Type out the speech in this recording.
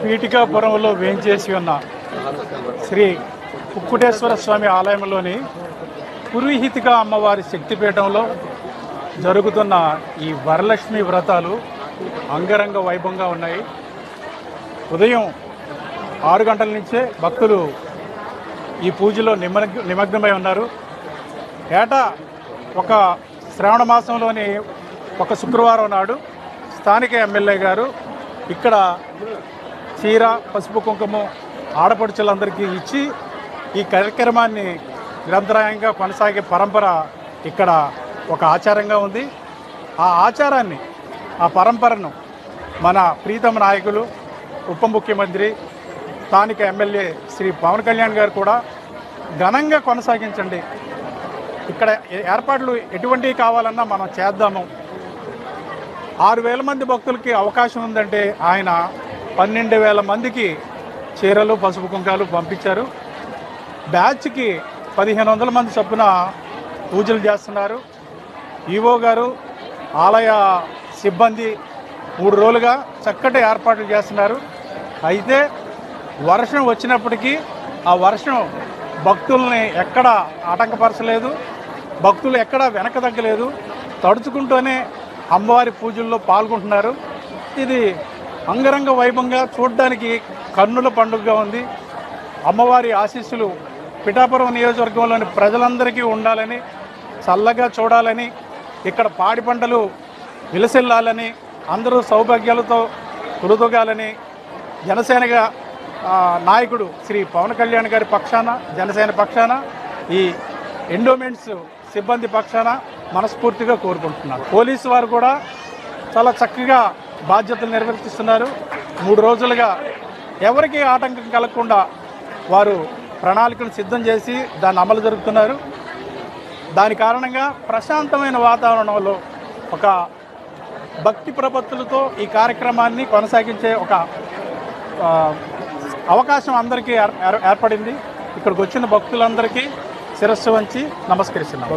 పీఠికాపురంలో వేంచేసి ఉన్న శ్రీ కుక్కుటేశ్వర స్వామి ఆలయంలోని పురోహితిక అమ్మవారి శక్తిపీఠంలో జరుగుతున్న ఈ వరలక్ష్మి వ్రతాలు అంగరంగ వైభవంగా ఉన్నాయి. ఉదయం 6 గంటల నుంచే భక్తులు ఈ పూజలో నిమగ్నమై ఉన్నారు. ఏటా ఒక శ్రావణ మాసంలోని ఒక శుక్రవారం నాడు స్థానిక ఎమ్మెల్యే గారు ఇక్కడ చీర, పసుపు, కుంకుమ ఆడపడుచులందరికీ ఇచ్చి ఈ కార్యక్రమాన్ని నిరంతరాయంగా కొనసాగే పరంపర ఇక్కడ ఒక ఆచారంగా ఉంది. ఆ ఆచారాన్ని, ఆ పరంపరను మన ప్రీతమ నాయకులు, ఉప ముఖ్యమంత్రి, స్థానిక ఎమ్మెల్యే శ్రీ పవన్ కళ్యాణ్ గారు కూడా ఘనంగా కొనసాగించండి. ఇక్కడ ఏర్పాట్లు ఎటువంటివి కావాలన్నా మనం చేద్దాము. 6,000 మంది భక్తులకి అవకాశం ఉందంటే ఆయన 12,000 మందికి చీరలు, పసుపు కుంకాలు పంపించారు. బ్యాచ్కి 1,500 మంది చొప్పున పూజలు చేస్తున్నారు. ఈవో గారు, ఆలయ సిబ్బంది 3 రోజులుగా చక్కటి ఏర్పాట్లు చేస్తున్నారు. అయితే వర్షం వచ్చినప్పటికీ ఆ వర్షం భక్తుల్ని ఎక్కడ ఆటంకపరచలేదు, భక్తులు ఎక్కడ వెనక తగ్గలేదు. తడుచుకుంటూనే అమ్మవారి పూజల్లో పాల్గొంటున్నారు. ఇది అంగరంగ వైభవంగా చూడడానికి కన్నుల పండుగగా ఉంది. అమ్మవారి ఆశీస్సులు పిఠాపురం నియోజకవర్గంలోని ప్రజలందరికీ ఉండాలని, చల్లగా చూడాలని, ఇక్కడ పాడి పంటలు విలసిల్లాలని, అందరూ సౌభాగ్యాలతో కులుతొగాలని జనసేనగా నాయకుడు శ్రీ పవన్ కళ్యాణ్ గారి పక్షాన, జనసేన పక్షాన, ఈ ఎండోమెంట్స్ సిబ్బంది పక్షాన మనస్ఫూర్తిగా కోరుకుంటున్నారు. పోలీసు వారు కూడా చాలా చక్కగా బాధ్యతలు నిర్వర్తిస్తున్నారు. 3 రోజులుగా ఎవరికీ ఆటంకం కలగకుండా వారు ప్రణాళికలు సిద్ధం చేసి దాన్ని అమలు జరుపుతున్నారు. దాని కారణంగా ప్రశాంతమైన వాతావరణంలో ఒక భక్తి ప్రపత్తులతో ఈ కార్యక్రమాన్ని కొనసాగించే ఒక అవకాశం అందరికీ ఏర్పడింది. ఇక్కడికి వచ్చిన భక్తులందరికీ శిరస్సు వంచి నమస్కరిస్తున్నాం.